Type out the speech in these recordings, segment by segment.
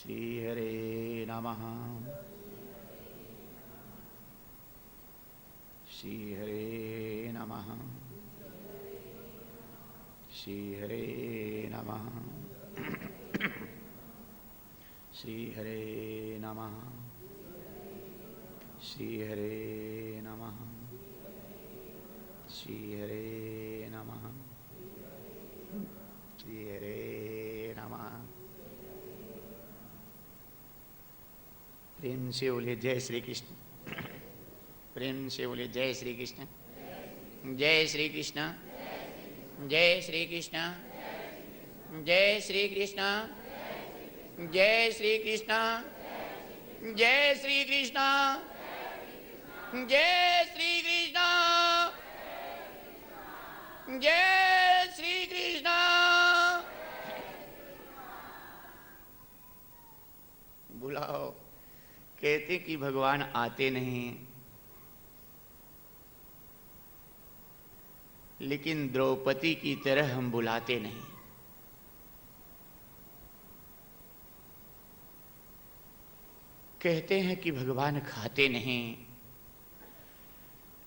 श्रीहरे नमः। श्रीहरे नमः। श्रीहरे नमः। श्रीहरे नमः। श्रीहरे नमः। श्रीहरे नमः। श्रीहरे नमः। प्रेम से बोले जय श्री कृष्ण। प्रेम से बोले जय श्री कृष्ण। जय श्री कृष्ण। जय श्री कृष्ण। जय श्री कृष्ण। जय श्री कृष्ण। जय श्री कृष्ण। जय श्री कृष्ण। जय श्री कृष्ण। बुलाओ। कहते कि भगवान आते नहीं, लेकिन द्रौपदी की तरह हम बुलाते नहीं। कहते हैं कि भगवान खाते नहीं,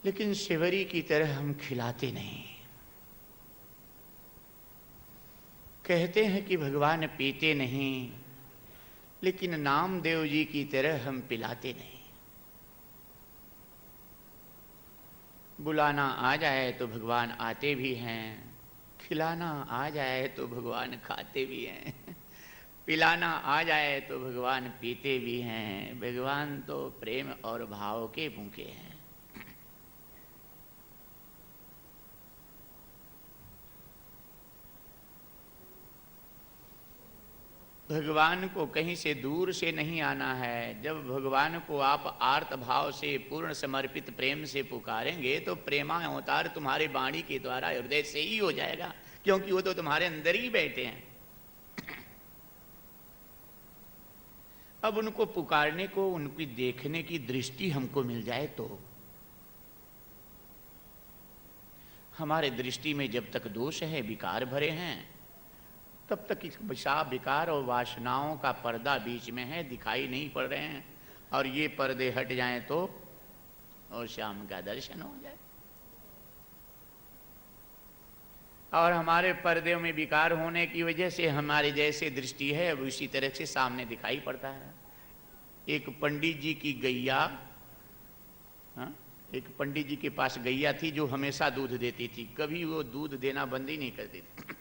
लेकिन शिवरी की तरह हम खिलाते नहीं। कहते हैं कि भगवान पीते नहीं, लेकिन नामदेव जी की तरह हम पिलाते नहीं। बुलाना आ जाए तो भगवान आते भी हैं, खिलाना आ जाए तो भगवान खाते भी हैं, पिलाना आ जाए तो भगवान पीते भी हैं। भगवान तो प्रेम और भाव के भूखे हैं। भगवान को कहीं से दूर से नहीं आना है। जब भगवान को आप आर्त भाव से पूर्ण समर्पित प्रेम से पुकारेंगे तो प्रेमा अवतार तुम्हारे वाणी के द्वारा हृदय से ही हो जाएगा, क्योंकि वो तो तुम्हारे अंदर ही बैठे हैं। अब उनको पुकारने को, उनकी देखने की दृष्टि हमको मिल जाए तो। हमारे दृष्टि में जब तक दोष है, विकार भरे हैं, तब तक इस विषाद विकार और वासनाओं का पर्दा बीच में है, दिखाई नहीं पड़ रहे हैं। और ये पर्दे हट जाएं तो और श्याम का दर्शन हो जाए। और हमारे पर्दे में विकार होने की वजह से हमारे जैसे दृष्टि है अब उसी तरह से सामने दिखाई पड़ता है। एक पंडित जी की गैया, एक पंडित जी के पास गैया थी जो हमेशा दूध देती थी, कभी वो दूध देना बंद ही नहीं करती थी।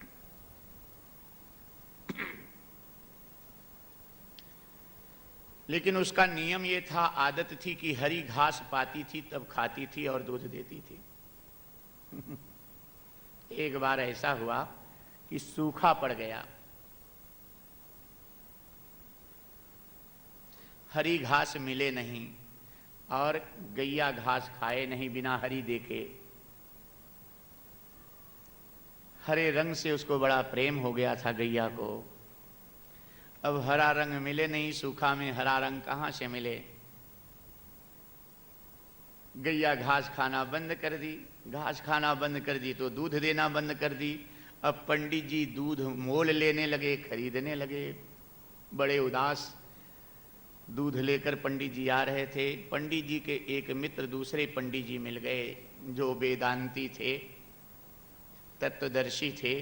लेकिन उसका नियम ये था, आदत थी कि हरी घास पाती थी तब खाती थी और दूध देती थी। एक बार ऐसा हुआ कि सूखा पड़ गया, हरी घास मिले नहीं और गैया घास खाए नहीं बिना हरी देखे। हरे रंग से उसको बड़ा प्रेम हो गया था गैया को। अब हरा रंग मिले नहीं, सूखा में हरा रंग कहाँ से मिले। गैया घास खाना बंद कर दी। घास खाना बंद कर दी तो दूध देना बंद कर दी। अब पंडित जी दूध मोल लेने लगे, खरीदने लगे। बड़े उदास दूध लेकर पंडित जी आ रहे थे। पंडित जी के एक मित्र दूसरे पंडित जी मिल गए जो वेदांती थे, तत्वदर्शी थे।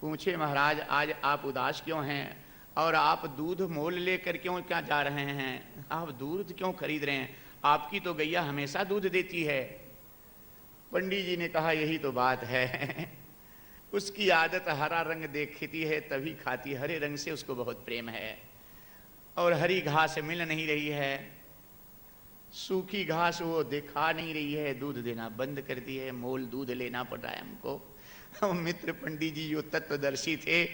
पूछे, महाराज आज आप उदास क्यों हैं और आप दूध मोल लेकर क्यों क्या जा रहे हैं? आप दूध क्यों खरीद रहे हैं? आपकी तो गैया हमेशा दूध देती है। पंडित जी ने कहा, यही तो बात है। उसकी आदत हरा रंग देखती है तभी खाती, हरे रंग से उसको बहुत प्रेम है। और हरी घास मिल नहीं रही है, सूखी घास वो दिखा नहीं रही है, दूध देना बंद कर दी है, मोल दूध लेना पड़ रहा है हमको। मित्र पंडित जी जो तत्वदर्शी थे,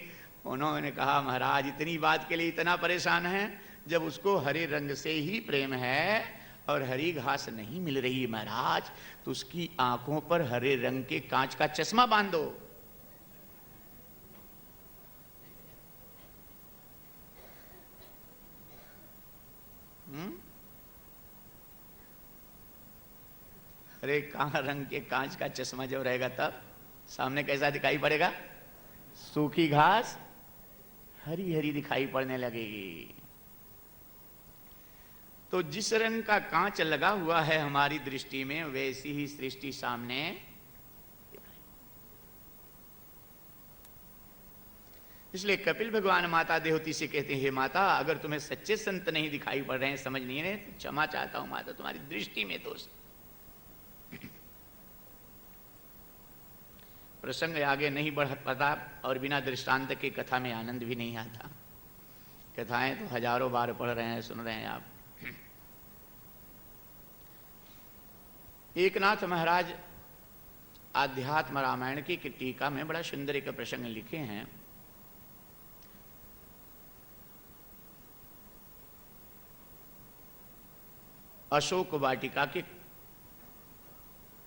उन्होंने कहा, महाराज इतनी बात के लिए इतना परेशान है, जब उसको हरे रंग से ही प्रेम है और हरी घास नहीं मिल रही महाराज, तो उसकी आंखों पर हरे रंग के कांच का चश्मा बांध दो। हरे रंग के कांच का चश्मा जब रहेगा तब सामने कैसा दिखाई पड़ेगा? सूखी घास हरी हरी दिखाई पड़ने लगेगी। तो जिस रंग का कांच लगा हुआ है हमारी दृष्टि में, वैसी ही सृष्टि सामने। इसलिए कपिल भगवान माता देवती से कहते हैं, हे माता, अगर तुम्हें सच्चे संत नहीं दिखाई पड़ रहे हैं, समझ नहीं है, तो क्षमा चाहता हूं माता, तुम्हारी दृष्टि में दोष। प्रसंग आगे नहीं बढ़ पाता और बिना दृष्टांत के कथा में आनंद भी नहीं आता। कथाएं तो हजारों बार पढ़ रहे हैं, सुन रहे हैं आप। एकनाथ महाराज आध्यात्म रामायण की टीका में बड़ा सुंदर एक प्रसंग लिखे हैं। अशोक वाटिका के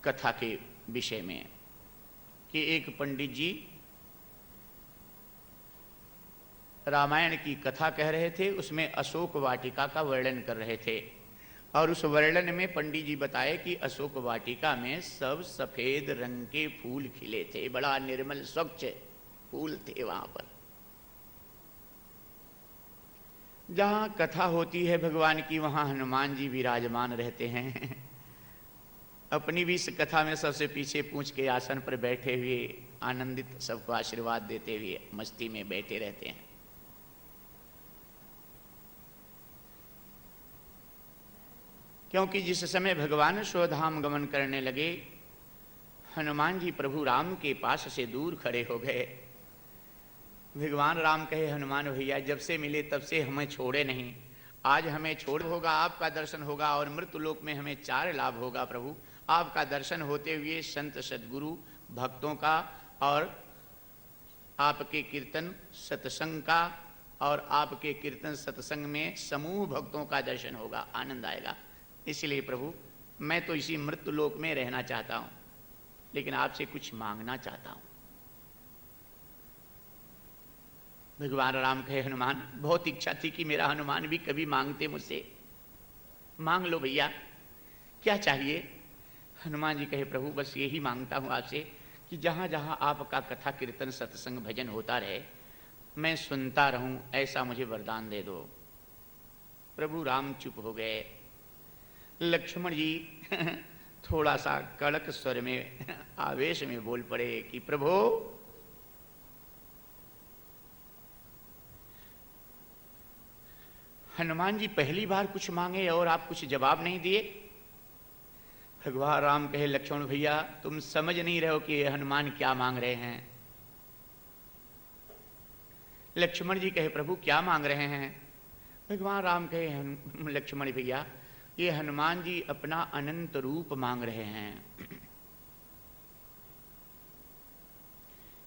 कथा के विषय में, कि एक पंडित जी रामायण की कथा कह रहे थे, उसमें अशोक वाटिका का वर्णन कर रहे थे, और उस वर्णन में पंडित जी बताए कि अशोक वाटिका में सब सफेद रंग के फूल खिले थे, बड़ा निर्मल स्वच्छ फूल थे वहां पर। जहां कथा होती है भगवान की, वहां हनुमान जी विराजमान रहते हैं। अपनी भी इस कथा में सबसे पीछे पूंछ के आसन पर बैठे हुए, आनंदित सबको आशीर्वाद देते हुए मस्ती में बैठे रहते हैं। क्योंकि जिस समय भगवान स्वधाम गमन करने लगे, हनुमान जी प्रभु राम के पास से दूर खड़े हो गए। भगवान राम कहे, हनुमान भैया, जब से मिले तब से हमें छोड़े नहीं, आज हमें छोड़ होगा, आपका दर्शन होगा, और मृत्यु लोक में हमें 4 लाभ होगा। प्रभु, आपका दर्शन होते हुए संत सद्गुरु भक्तों का, और आपके कीर्तन सत्संग का, और आपके कीर्तन सत्संग में समूह भक्तों का दर्शन होगा, आनंद आएगा। इसलिए प्रभु, मैं तो इसी मृत्यु लोक में रहना चाहता हूं, लेकिन आपसे कुछ मांगना चाहता हूं। भगवान राम कहे, हनुमान, बहुत इच्छा थी कि मेरा हनुमान भी कभी मांगते मुझसे, मांग लो भैया, क्या चाहिए। हनुमान जी कहे, प्रभु बस यही मांगता हूं आपसे कि जहां जहां आपका कथा कीर्तन सत्संग भजन होता रहे, मैं सुनता रहूं, ऐसा मुझे वरदान दे दो। प्रभु राम चुप हो गए। लक्ष्मण जी थोड़ा सा कड़क स्वर में आवेश में बोल पड़े कि प्रभु, हनुमान जी पहली बार कुछ मांगे और आप कुछ जवाब नहीं दिए। भगवान राम कहे, लक्ष्मण भैया, तुम समझ नहीं रहे हो कि हनुमान क्या मांग रहे हैं। लक्ष्मण जी कहे, प्रभु क्या मांग रहे हैं। भगवान राम कहे, लक्ष्मण भैया, ये हनुमान जी अपना अनंत रूप मांग रहे हैं।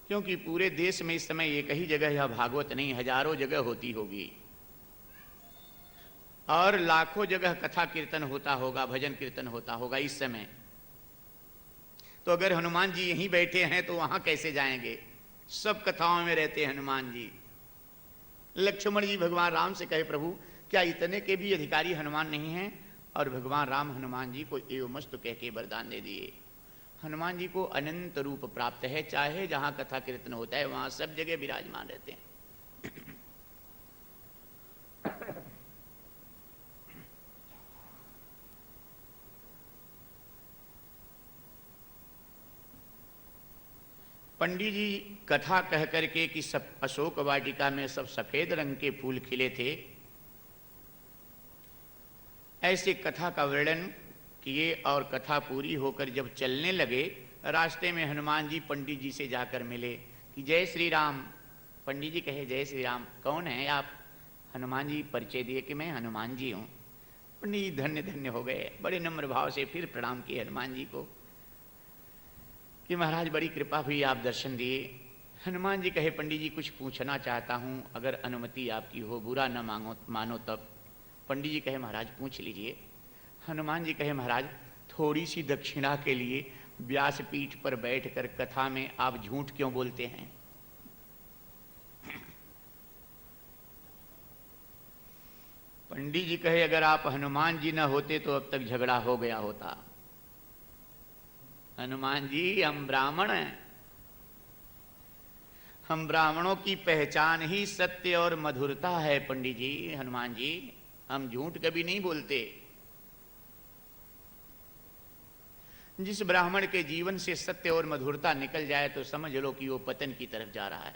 क्योंकि पूरे देश में इस समय एक ही जगह यह भागवत नहीं, हजारों जगह होती होगी, और लाखों जगह कथा कीर्तन होता होगा, भजन कीर्तन होता होगा इस समय। तो अगर हनुमान जी यहीं बैठे हैं तो वहां कैसे जाएंगे। सब कथाओं में रहते हैं हनुमान जी। लक्ष्मण जी भगवान राम से कहे, प्रभु क्या इतने के भी अधिकारी हनुमान नहीं हैं। और भगवान राम हनुमान जी को एवमस्तु कह के वरदान दे दिए। हनुमान जी को अनंत रूप प्राप्त है, चाहे जहां कथा कीर्तन होता है वहां सब जगह विराजमान रहते हैं। पंडित जी कथा कह करके कि सब अशोक वाटिका में सब सफेद रंग के फूल खिले थे, ऐसे कथा का वर्णन किए, और कथा पूरी होकर जब चलने लगे, रास्ते में हनुमान जी पंडित जी से जाकर मिले कि जय श्री राम। पंडित जी कहे, जय श्री राम, कौन है आप। हनुमान जी परिचय दिए कि मैं हनुमान जी हूँ। पंडित जी धन्य धन्य हो गए, बड़े नम्र भाव से फिर प्रणाम किए हनुमान जी को कि महाराज बड़ी कृपा हुई, आप दर्शन दिए। हनुमान जी कहे, पंडित जी कुछ पूछना चाहता हूँ, अगर अनुमति आपकी हो, बुरा न मानो तब। पंडित जी कहे, महाराज पूछ लीजिए। हनुमान जी कहे, महाराज थोड़ी सी दक्षिणा के लिए व्यासपीठ पर बैठकर कथा में आप झूठ क्यों बोलते हैं। पंडित जी कहे, अगर आप हनुमान जी न होते तो अब तक झगड़ा हो गया होता। हनुमान जी, हम ब्राह्मण हैं, हम ब्राह्मणों की पहचान ही सत्य और मधुरता है। पंडित जी, हनुमान जी, हम झूठ कभी नहीं बोलते। जिस ब्राह्मण के जीवन से सत्य और मधुरता निकल जाए तो समझ लो कि वो पतन की तरफ जा रहा है।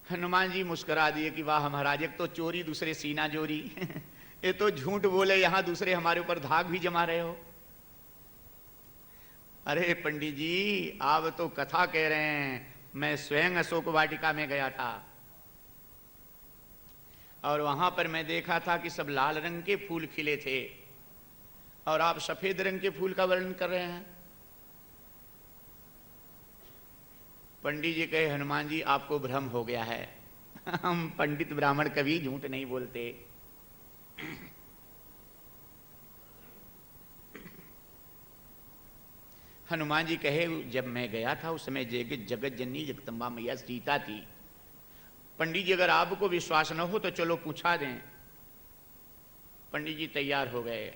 हनुमान जी मुस्कुरा दिए कि वाह महाराज, एक तो चोरी दूसरे सीना जोरी ये तो झूठ बोले, यहां दूसरे हमारे ऊपर धाक भी जमा रहे हो। अरे पंडित जी, आप तो कथा कह रहे हैं, मैं स्वयं अशोक वाटिका में गया था और वहां पर मैं देखा था कि सब लाल रंग के फूल खिले थे और आप सफेद रंग के फूल का वर्णन कर रहे हैं। पंडित जी कहे, हनुमान जी आपको भ्रम हो गया है हम पंडित ब्राह्मण कभी झूठ नहीं बोलते। हनुमान जी कहे, जब मैं गया था उस समय जगत जननी जगदम्बा मैया सीता थी। पंडित जी अगर आपको विश्वास न हो तो चलो पूछा दें। पंडित जी तैयार हो गए।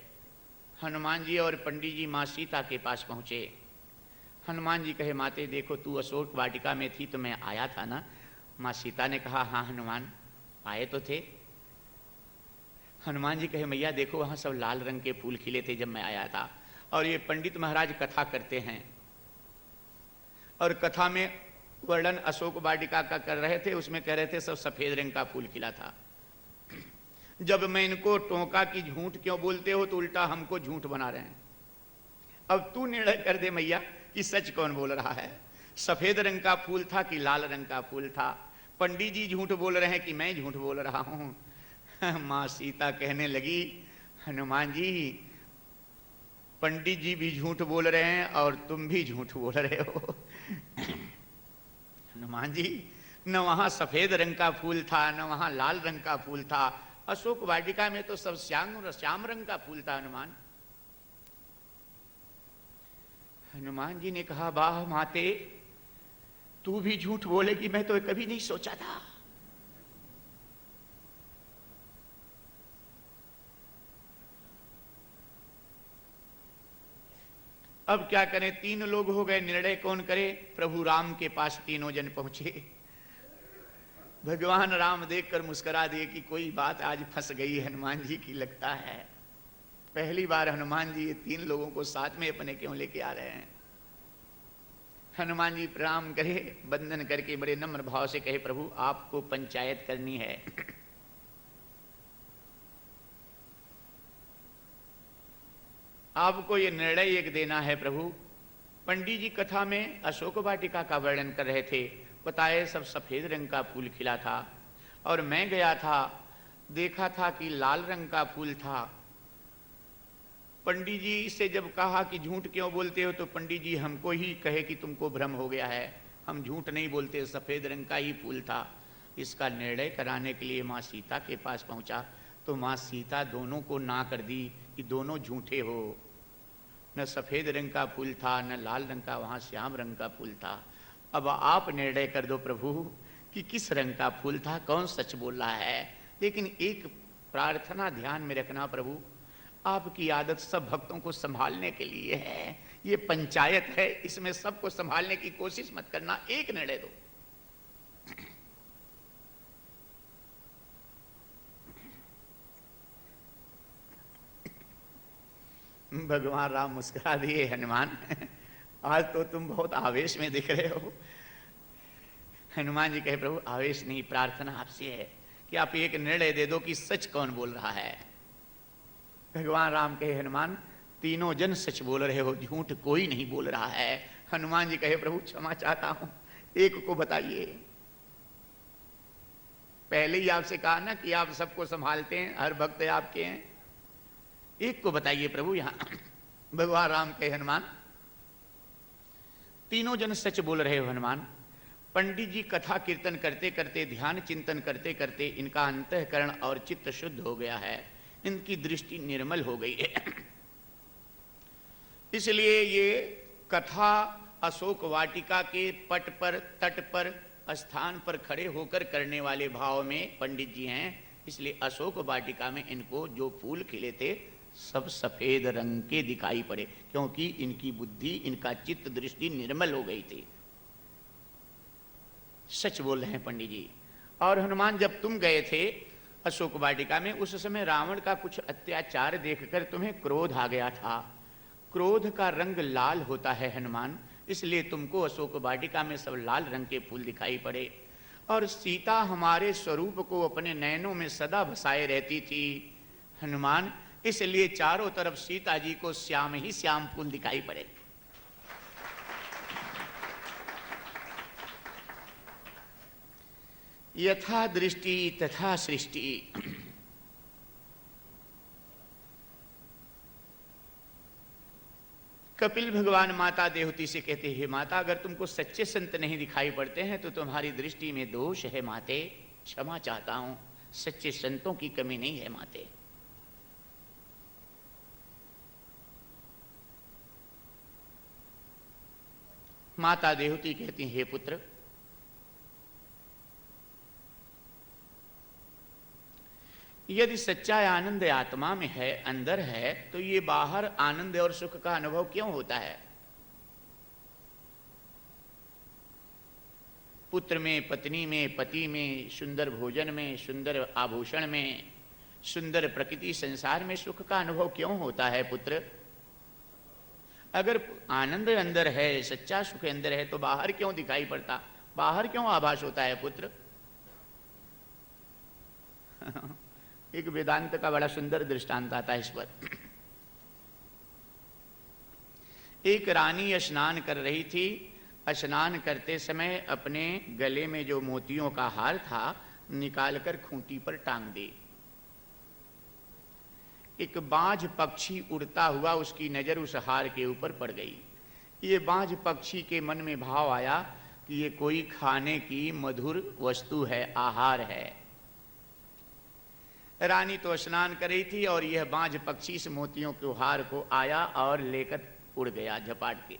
हनुमान जी और पंडित जी माँ सीता के पास पहुंचे। हनुमान जी कहे, माते देखो तू अशोक वाटिका में थी तो मैं आया था ना। माँ सीता ने कहा, हाँ हनुमान आए तो थे। हनुमान जी कहे, मैया देखो वहां सब लाल रंग के फूल खिले थे जब मैं आया था। और ये पंडित महाराज कथा करते हैं और कथा में वर्णन अशोक वाटिका का कर रहे थे, उसमें कह रहे थे सब सफेद रंग का फूल खिला था। जब मैं इनको टोका कि झूठ क्यों बोलते हो तो उल्टा हमको झूठ बना रहे हैं। अब तू निर्णय कर दे मैया कि सच कौन बोल रहा है, सफेद रंग का फूल था कि लाल रंग का फूल था। पंडित जी झूठ बोल रहे हैं कि मैं झूठ बोल रहा हूं। मां सीता कहने लगी, हनुमान जी पंडित जी भी झूठ बोल रहे हैं और तुम भी झूठ बोल रहे हो। हनुमान जी, न वहां सफेद रंग का फूल था न वहां लाल रंग का फूल था। अशोक वाटिका में तो सब श्याम रंग का फूल था हनुमान। हनुमान जी ने कहा, वाह माते, तू भी झूठ बोलेगी, मैं तो कभी नहीं सोचा था। अब क्या करें, तीन लोग हो गए, निर्णय कौन करे। प्रभु राम के पास तीनों जन पहुंचे। भगवान राम देखकर मुस्कुरा दिए कि कोई बात आज फंस गई हनुमान जी की लगता है। पहली बार हनुमान जी ये तीन लोगों को साथ में अपने क्यों लेके आ रहे हैं। हनुमान जी प्रणाम करे, वंदन करके बड़े नम्र भाव से कहे, प्रभु आपको पंचायत करनी है। आपको ये निर्णय एक देना है प्रभु। पंडित जी कथा में अशोक वाटिका का वर्णन कर रहे थे, बताए सब सफेद रंग का फूल खिला था और मैं गया था, देखा था कि लाल रंग का फूल था। पंडित जी से जब कहा कि झूठ क्यों बोलते हो तो पंडित जी हमको ही कहे कि तुमको भ्रम हो गया है, हम झूठ नहीं बोलते, सफेद रंग का ही फूल था। इसका निर्णय कराने के लिए माँ सीता के पास पहुंचा तो माँ सीता दोनों को ना कर दी कि दोनों झूठे हो। न सफेद रंग का फूल था न लाल रंग का, वहां श्याम रंग का फूल था। अब आप निर्णय कर दो प्रभु कि किस रंग का फूल था, कौन सच बोल रहा है। लेकिन एक प्रार्थना ध्यान में रखना प्रभु, आपकी आदत सब भक्तों को संभालने के लिए है, ये पंचायत है, इसमें सबको संभालने की कोशिश मत करना, एक निर्णय दो। भगवान राम मुस्कुरा दिए, हनुमान आज तो तुम बहुत आवेश में दिख रहे हो। हनुमान जी कहे, प्रभु आवेश नहीं, प्रार्थना आपसे है कि आप एक निर्णय दे दो कि सच कौन बोल रहा है। भगवान राम कहे, हनुमान तीनों जन सच बोल रहे हो, झूठ कोई नहीं बोल रहा है। हनुमान जी कहे, प्रभु क्षमा चाहता हूं, एक को बताइए। पहले ही आपसे कहा ना कि आप सबको संभालते हैं, हर भक्त आपके हैं, एक को बताइए प्रभु यहां। भगवान राम कहे, हनुमान तीनों जन सच बोल रहे हो हनुमान। पंडित जी कथा कीर्तन करते करते, ध्यान चिंतन करते करते इनका अंतःकरण और चित्त शुद्ध हो गया है, इनकी दृष्टि निर्मल हो गई है। इसलिए ये कथा अशोक वाटिका के पट पर, तट पर, स्थान पर खड़े होकर करने वाले भाव में पंडित जी हैं। इसलिए अशोक वाटिका में इनको जो फूल खिले थे सब सफेद रंग के दिखाई पड़े, क्योंकि इनकी बुद्धि, इनका चित्त दृष्टि निर्मल हो गई थी। सच बोल रहे हैं पंडित जी। और हनुमान, जब तुम गए थे अशोक वाटिका में, उस समय रावण का कुछ अत्याचार देखकर तुम्हें क्रोध आ गया था। क्रोध का रंग लाल होता है हनुमान, इसलिए तुमको अशोक वाटिका में सब लाल रंग के फूल दिखाई पड़े। और सीता हमारे स्वरूप को अपने नयनों में सदा बसाए रहती थी हनुमान, इसलिए चारों तरफ सीता जी को श्याम ही श्याम फूल दिखाई पड़े। यथा दृष्टि तथा सृष्टि। कपिल भगवान माता देवहूति से कहते हैं, माता अगर तुमको सच्चे संत नहीं दिखाई पड़ते हैं तो तुम्हारी दृष्टि में दोष है माते, क्षमा चाहता हूं, सच्चे संतों की कमी नहीं है माते। माता देवहूति कहती हैं, हे पुत्र, यदि सच्चा आनंद आत्मा में है, अंदर है, तो ये बाहर आनंद और सुख का अनुभव क्यों होता है? पुत्र में, पत्नी में, पति में, सुंदर भोजन में, सुंदर आभूषण में, सुंदर प्रकृति संसार में सुख का अनुभव क्यों होता है पुत्र? अगर आनंद अंदर है, सच्चा सुख अंदर है, तो बाहर क्यों दिखाई पड़ता, बाहर क्यों आभास होता है पुत्र? एक वेदांत का बड़ा सुंदर दृष्टांत आता है इस पर। एक रानी स्नान कर रही थी, स्नान करते समय अपने गले में जो मोतियों का हार था निकालकर खूंटी पर टांग दी। एक बाज पक्षी उड़ता हुआ उसकी नजर उस हार के ऊपर पड़ गई। ये बाज पक्षी के मन में भाव आया कि ये कोई खाने की मधुर वस्तु है, आहार है। रानी तो स्नान कर रही थी और यह बाज पक्षी इस मोतियों के हार को आया और लेकर उड़ गया झपाट के।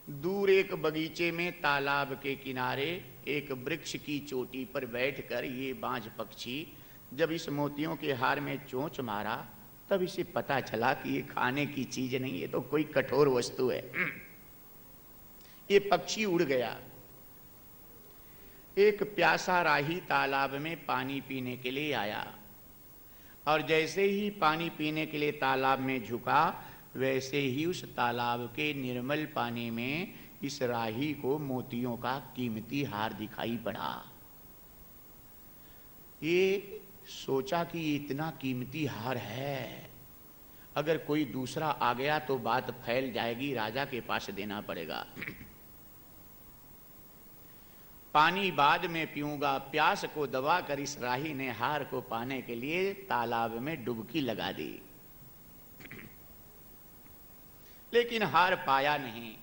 दूर एक बगीचे में तालाब के किनारे एक वृक्ष की चोटी पर बैठकर ये बाज पक्षी जब इस मोतियों के हार में चोंच मारा, तब इसे पता चला कि ये खाने की चीज नहीं, ये तो कोई कठोर वस्तु है। ये पक्षी उड़ गया। एक प्यासा राही तालाब में पानी पीने के लिए आया और जैसे ही पानी पीने के लिए तालाब में झुका, वैसे ही उस तालाब के निर्मल पानी में इस राही को मोतियों का कीमती हार दिखाई पड़ा। ये सोचा कि इतना कीमती हार है, अगर कोई दूसरा आ गया तो बात फैल जाएगी, राजा के पास देना पड़ेगा। पानी बाद में पीऊंगा, प्यास को दबा कर इस राही ने हार को पाने के लिए तालाब में डुबकी लगा दी, लेकिन हार पाया नहीं।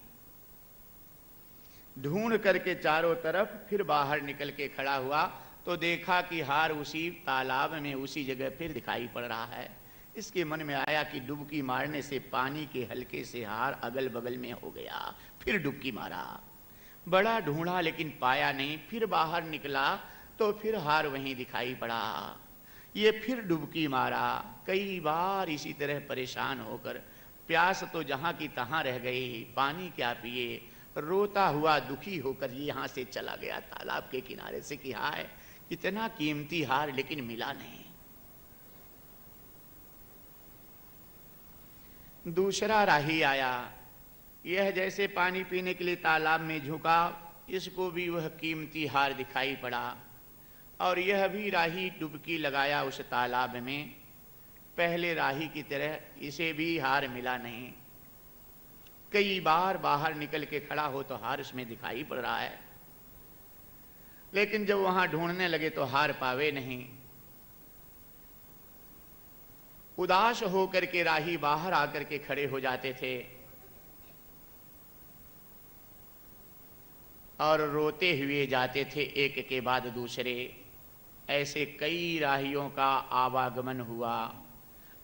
ढूंढ करके चारों तरफ फिर बाहर निकल के खड़ा हुआ तो देखा कि हार उसी तालाब में उसी जगह फिर दिखाई पड़ रहा है। इसके मन में आया कि डुबकी मारने से पानी के हल्के से हार अगल बगल में हो गया। फिर डुबकी मारा, बड़ा ढूंढा लेकिन पाया नहीं। फिर बाहर निकला तो फिर हार वहीं दिखाई पड़ा। ये फिर डुबकी मारा, कई बार इसी तरह परेशान होकर, प्यास तो जहां की तहां रह गई, पानी क्या पिए, रोता हुआ दुखी होकर यहां से चला गया तालाब के किनारे से कि हाय इतना कीमती हार लेकिन मिला नहीं। दूसरा राही आया, यह जैसे पानी पीने के लिए तालाब में झुका, इसको भी वह कीमती हार दिखाई पड़ा और यह भी राही डुबकी लगाया उस तालाब में। पहले राही की तरह इसे भी हार मिला नहीं। कई बार बाहर निकल के खड़ा हो तो हार उसमें दिखाई पड़ रहा है, लेकिन जब वहां ढूंढने लगे तो हार पावे नहीं। उदास होकर के राही बाहर आकर के खड़े हो जाते थे और रोते हुए जाते थे एक के बाद दूसरे। ऐसे कई राहियों का आवागमन हुआ,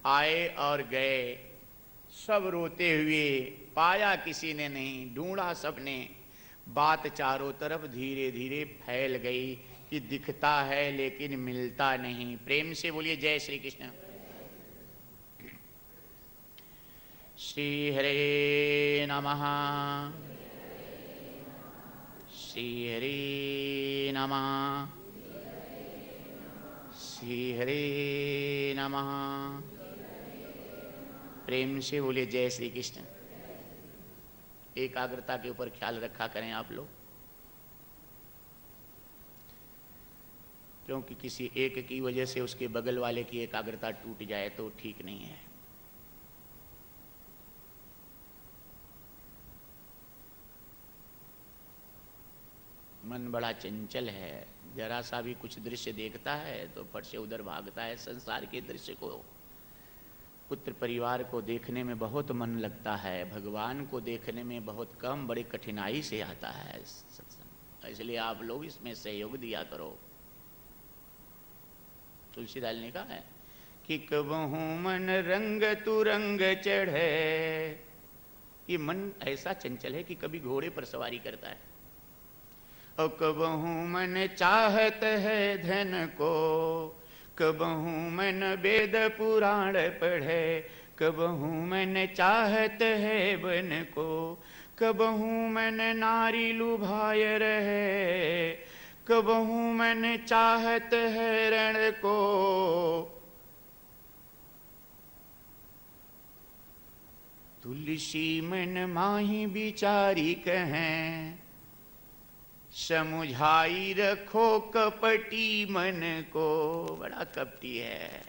आए और गए, सब रोते हुए, पाया किसी ने नहीं, ढूंढा सबने। बात चारों तरफ धीरे धीरे फैल गई कि दिखता है लेकिन मिलता नहीं। प्रेम से बोलिए जय श्री कृष्ण। श्री हरे नमः, श्री हरे नमः, श्री हरे नमः। प्रेम से बोले जय श्री कृष्ण। एकाग्रता के ऊपर ख्याल रखा करें आप लोग, क्योंकि किसी एक की वजह से उसके बगल वाले की एकाग्रता टूट जाए तो ठीक नहीं है। मन बड़ा चंचल है, जरा सा भी कुछ दृश्य देखता है तो फट से उधर भागता है। संसार के दृश्य को, पुत्र परिवार को देखने में बहुत मन लगता है, भगवान को देखने में बहुत कम, बड़ी कठिनाई से आता है सत्संग। इसलिए आप लोग इसमें सहयोग दिया करो। तुलसीदास ने कहा है कि कबहू मन रंग तू रंग चढ़े। ये मन ऐसा चंचल है कि कभी घोड़े पर सवारी करता है, और कबहू मन चाहत है धन को, कबहू मन वेद पुराण पढ़े, कबहू मन चाहत है बन को, कबहू मन नारी लुभाय रहे, कबहू मन चाहत है रण को। तुलसी मन माही बिचारी कहें, समुझाई रखो कपटी मन को। बड़ा कपटी है।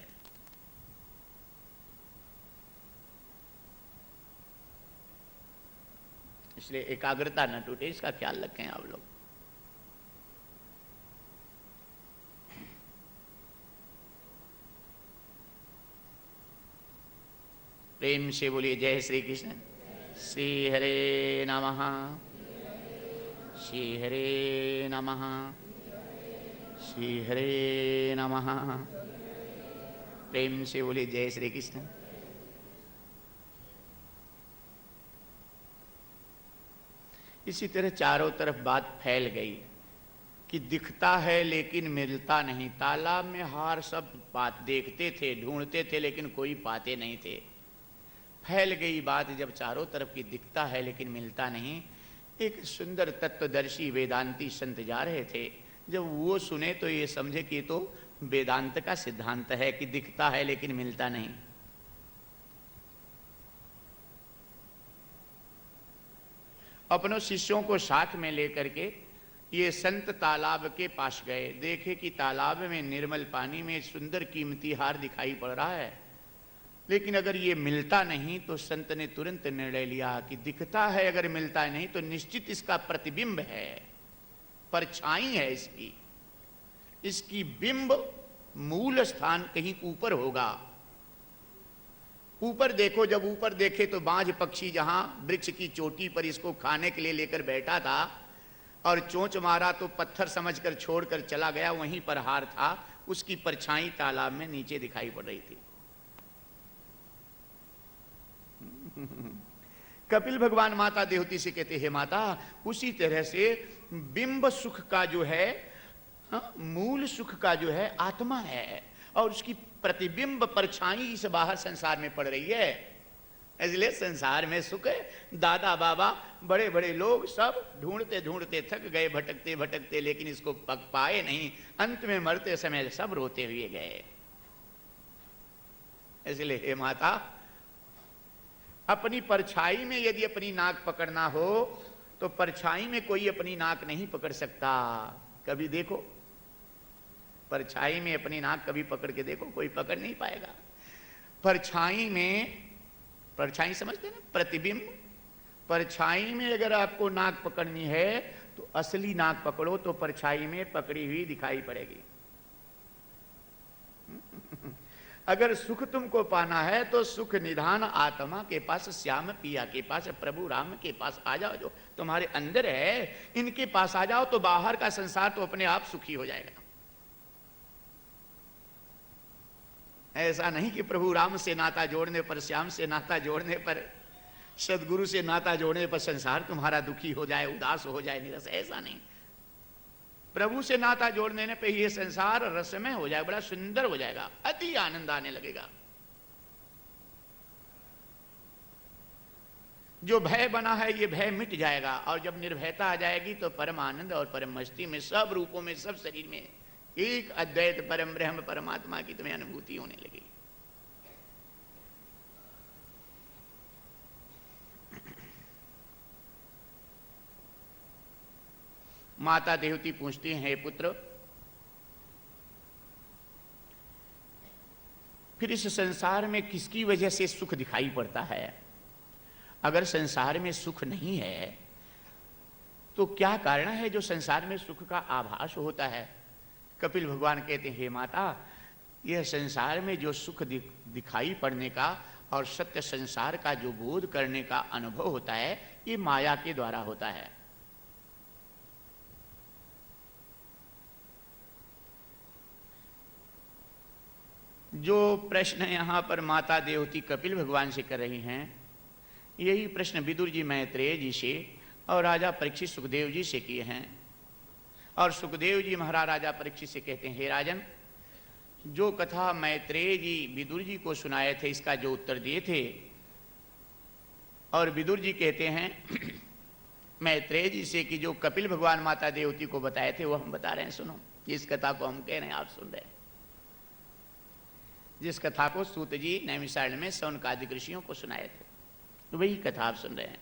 इसलिए एकाग्रता न टूटे, इसका ख्याल रखें आप लोग। प्रेम से बोलिए जय श्री कृष्ण। श्री हरे नमः, श्री हरे नमः, श्री हरे नमः। प्रेम से बोले जय श्री कृष्ण। इसी तरह चारों तरफ बात फैल गई कि दिखता है लेकिन मिलता नहीं। तालाब में हार सब बात देखते थे, ढूंढते थे, लेकिन कोई पाते नहीं थे। फैल गई बात जब चारों तरफ की दिखता है लेकिन मिलता नहीं। एक सुंदर तत्वदर्शी वेदांती संत जा रहे थे, जब वो सुने तो ये समझे कि तो वेदांत का सिद्धांत है कि दिखता है लेकिन मिलता नहीं। अपनों शिष्यों को साथ में लेकर के ये संत तालाब के पास गए। देखे कि तालाब में निर्मल पानी में सुंदर कीमती हार दिखाई पड़ रहा है, लेकिन अगर ये मिलता नहीं तो संत ने तुरंत निर्णय लिया कि दिखता है, अगर मिलता नहीं तो निश्चित इसका प्रतिबिंब है, परछाई है इसकी। इसकी बिंब मूल स्थान कहीं ऊपर होगा। ऊपर देखो, जब ऊपर देखे तो बाज पक्षी जहां वृक्ष की चोटी पर इसको खाने के लिए लेकर बैठा था और चोंच मारा तो पत्थर समझकर छोड़कर चला गया, वहीं पर हार था। उसकी परछाई तालाब में नीचे दिखाई पड़ रही थी। कपिल भगवान माता देवती से कहते हैं, माता उसी तरह से बिंब सुख का जो है, मूल सुख का जो है आत्मा है, और उसकी प्रतिबिंब परछाई इस बाहर संसार में पड़ रही है। इसलिए संसार में सुख है। दादा बाबा बड़े बड़े लोग सब ढूंढते ढूंढते थक गए, भटकते भटकते, लेकिन इसको पक पाए नहीं। अंत में मरते समय सब रोते हुए गए। इसलिए हे माता, अपनी परछाई में यदि अपनी नाक पकड़ना हो तो परछाई में कोई अपनी नाक नहीं पकड़ सकता। कभी देखो, परछाई में अपनी नाक कभी पकड़ के देखो, कोई पकड़ नहीं पाएगा। परछाई में, परछाई समझते ना, प्रतिबिंब। परछाई में अगर आपको नाक पकड़नी है तो असली नाक पकड़ो तो परछाई में पकड़ी हुई दिखाई पड़ेगी। अगर सुख तुमको पाना है तो सुख निधान आत्मा के पास, श्याम पिया के पास, प्रभु राम के पास आ जाओ, जो तुम्हारे अंदर है इनके पास आ जाओ तो बाहर का संसार तो अपने आप सुखी हो जाएगा। ऐसा नहीं कि प्रभु राम से नाता जोड़ने पर, श्याम से नाता जोड़ने पर, सदगुरु से नाता जोड़ने पर संसार तुम्हारा दुखी हो जाए, उदास हो जाए, निरस। ऐसा नहीं। प्रभु से नाता जोड़ने पे ये संसार रसमय हो जाएगा, बड़ा सुंदर हो जाएगा, अति आनंद आने लगेगा। जो भय बना है ये भय मिट जाएगा, और जब निर्भयता आ जाएगी तो परम आनंद और परम मस्ती में सब रूपों में, सब शरीर में एक अद्वैत परम ब्रह्म परमात्मा की तुम्हें अनुभूति होने लगेगी। माता देवती पूछती हैं, पुत्र फिर इस संसार में किसकी वजह से सुख दिखाई पड़ता है? अगर संसार में सुख नहीं है तो क्या कारण है जो संसार में सुख का आभास होता है? कपिल भगवान कहते हैं, हे माता, यह संसार में जो सुख दिखाई पड़ने का और सत्य संसार का जो बोध करने का अनुभव होता है, ये माया के द्वारा होता है। जो प्रश्न यहाँ पर माता देवती कपिल भगवान से कर रही हैं, यही प्रश्न विदुर जी मैत्रेय जी से और राजा परीक्षित सुखदेव जी से किए हैं। और सुखदेव जी महाराज राजा परीक्षित से कहते हैं, हे राजन, जो कथा मैत्रेय जी विदुर जी को सुनाए थे, इसका जो उत्तर दिए थे, और विदुर जी कहते हैं मैत्रेय जी से कि जो कपिल भगवान माता देवती को बताए थे वो हम बता रहे हैं, सुनो। जिस कथा को हम कह रहे हैं आप सुन रहे हैं, जिस कथा को सूत जी नैमिषारण्य में शौनकादिक ऋषियों को सुनाए थे, तो वही कथा आप सुन रहे हैं।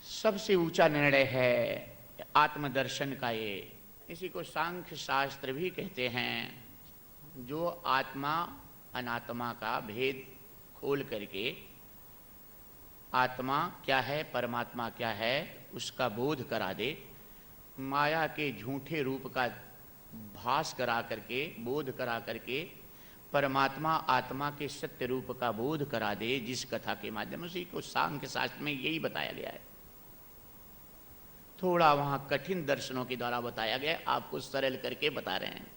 सबसे ऊंचा निर्णय है आत्मदर्शन का ये, इसी को सांख्य शास्त्र भी कहते हैं। जो आत्मा अनात्मा का भेद खोल करके आत्मा क्या है परमात्मा क्या है उसका बोध करा दे, माया के झूठे रूप का भास करा करके, बोध करा करके परमात्मा आत्मा के सत्य रूप का बोध करा दे, जिस कथा के माध्यम से, को सांख्य शास्त्र में यही बताया गया है। थोड़ा वहां कठिन दर्शनों के द्वारा बताया गया, आपको सरल करके बता रहे हैं।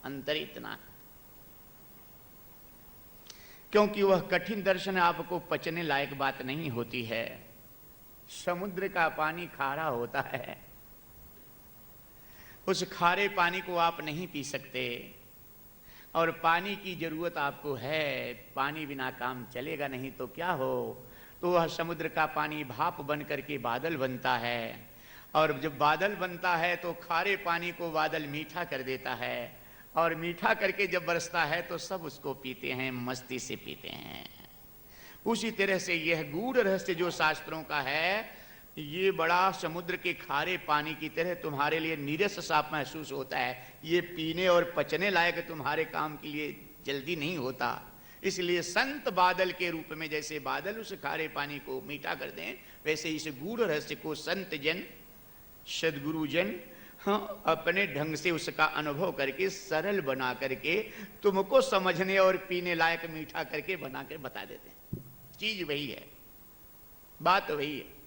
अंतर इतना, क्योंकि वह कठिन दर्शन आपको पचने लायक बात नहीं होती है। समुद्र का पानी खारा होता है, उस खारे पानी को आप नहीं पी सकते, और पानी की जरूरत आपको है। पानी बिना काम चलेगा नहीं तो क्या हो। तो वह समुद्र का पानी भाप बन करके बादल बनता है, और जब बादल बनता है तो खारे पानी को बादल मीठा कर देता है, और मीठा करके जब बरसता है तो सब उसको पीते हैं, मस्ती से पीते हैं। उसी तरह से यह गूढ़ रहस्य जो शास्त्रों का है, ये बड़ा समुद्र के खारे पानी की तरह तुम्हारे लिए नीरस सा महसूस होता है। ये पीने और पचने लायक तुम्हारे काम के लिए जल्दी नहीं होता। इसलिए संत बादल के रूप में, जैसे बादल उस खारे पानी को मीठा कर दें, वैसे इस गूढ़ रहस्य को संत जन, सदगुरु जन अपने ढंग से उसका अनुभव करके, सरल बना करके, तुमको समझने और पीने लायक मीठा करके बना कर बता देते हैं। चीज वही है, बात वही है।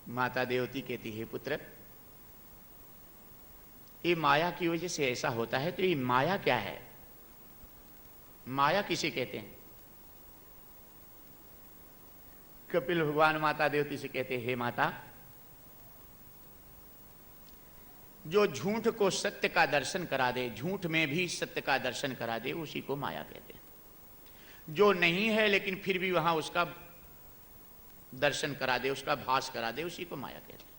माता देवती कहती है, पुत्र ये माया की वजह से ऐसा होता है। तो ये माया क्या है? माया किसे कहते हैं? कपिल भगवान माता देवती से कहते हैं, हे माता, जो झूठ को सत्य का दर्शन करा दे, झूठ में भी सत्य का दर्शन करा दे, उसी को माया कहते हैं। जो नहीं है लेकिन फिर भी वहां उसका दर्शन करा दे, उसका भास करा दे, उसी को माया कहते हैं।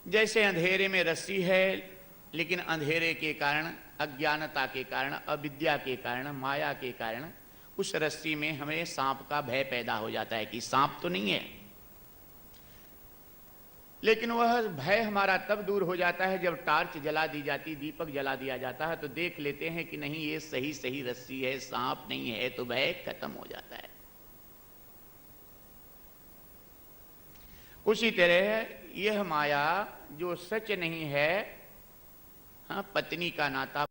जैसे अंधेरे में रस्सी है, लेकिन अंधेरे के कारण, अज्ञानता के कारण, अविद्या के कारण, माया के कारण उस रस्सी में हमें सांप का भय पैदा हो जाता है कि सांप तो नहीं है। लेकिन वह भय हमारा तब दूर हो जाता है जब टार्च जला दी जाती, दीपक जला दिया जाता है, तो देख लेते हैं कि नहीं ये सही सही रस्सी है, सांप नहीं है, तो भय खत्म हो जाता है। उसी तरह यह माया जो सच नहीं है, हाँ, पत्नी का नाता